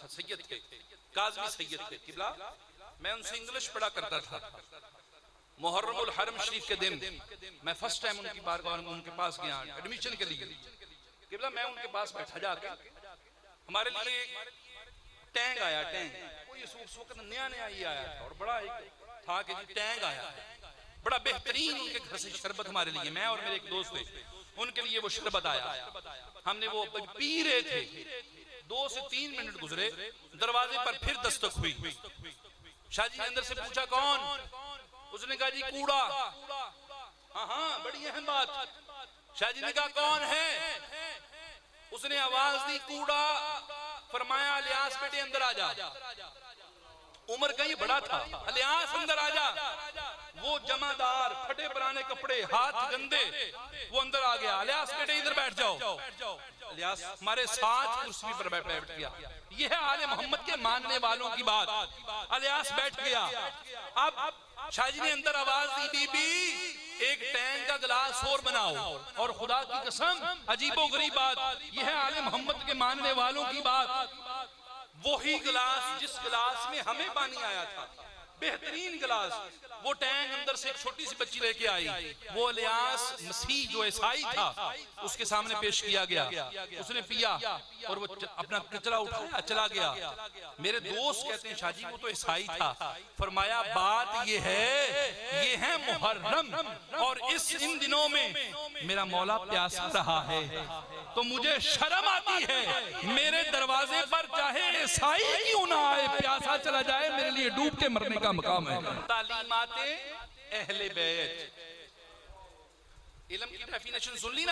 सैयद थे, काज़मी सैयद थे किबला। मैं उनसे इंग्लिश पढ़ा करता था। मुहर्रमुल हरम शरीफ के दिन मैं फर्स्ट टाइम उनकी बारगाह में उनके पास गया एडमिशन के लिए किबला। मैं उनके पास बैठा जाके, हमारे लिए टैंक आया, टैंक कोई उस वक्त नया नया ही आया था और बड़ा एक था कि जी टैंक आया, बड़ा बेहतरीन उनके घर से शरबत हमारे लिए, मैं और मेरे एक दोस्त थे, उनके लिए वो शरबत आया। हमने वो पी रहे थे, 2 से 3 मिनट गुजरे, दरवाजे पर फिर दस्तक हुई। शाहजी ने अंदर से पूछा कौन? उसने कहा जी कूड़ा। हाँ हाँ, बड़ी अहम बात। शाहजी ने कहा कौन है? उसने आवाज दी कूड़ा। फरमाया अलियास बेटे अंदर आ जा। उमर का ये बड़ा था, अलियास अंदर आ जा। वो जमादार, फटे पुराने कपड़े, हाथ गंदे, वो अंदर आ गया। अलियास बेटे इधर बैठ जाओ। अलियास हमारे साथ कुर्सी पर बैठ गया। यह है आले मोहम्मद के मानने वालों की बात। अलियास बैठ गया। अब शाहजी ने अंदर आवाज दी, बीबी एक टैंक का गिलास और बनाओ। और खुदा की कसम अजीबो गरीब बात, यह है आले मोहम्मद के मानने वालों की बात। वही गिलास जिस गिलास में हमें पानी आया था, बेहतरीन गिलास, वो टैंक अंदर से एक छोटी सी बच्ची लेके आई। वो इलियास मसीह जो ईसाई था उसके सामने पेश किया गया। उसने पिया और वो अपना कचरा उठाया चला गया। मेरे दोस्त कहते हैं शाहजी वो तो ईसाई था। फरमाया बात ये है मुहर्रम, और इन दिनों में मेरा मौला प्यासा रहा है तो मुझे शर्म आती है। मेरे दरवाजे पर चाहे ईसाई क्यों ना आए, प्यासा चला जाए, मेरे लिए डूब के मरने का मकाम है। तालीमाते अहले बैत, इल्म की डेफिनेशन सुन ली ना।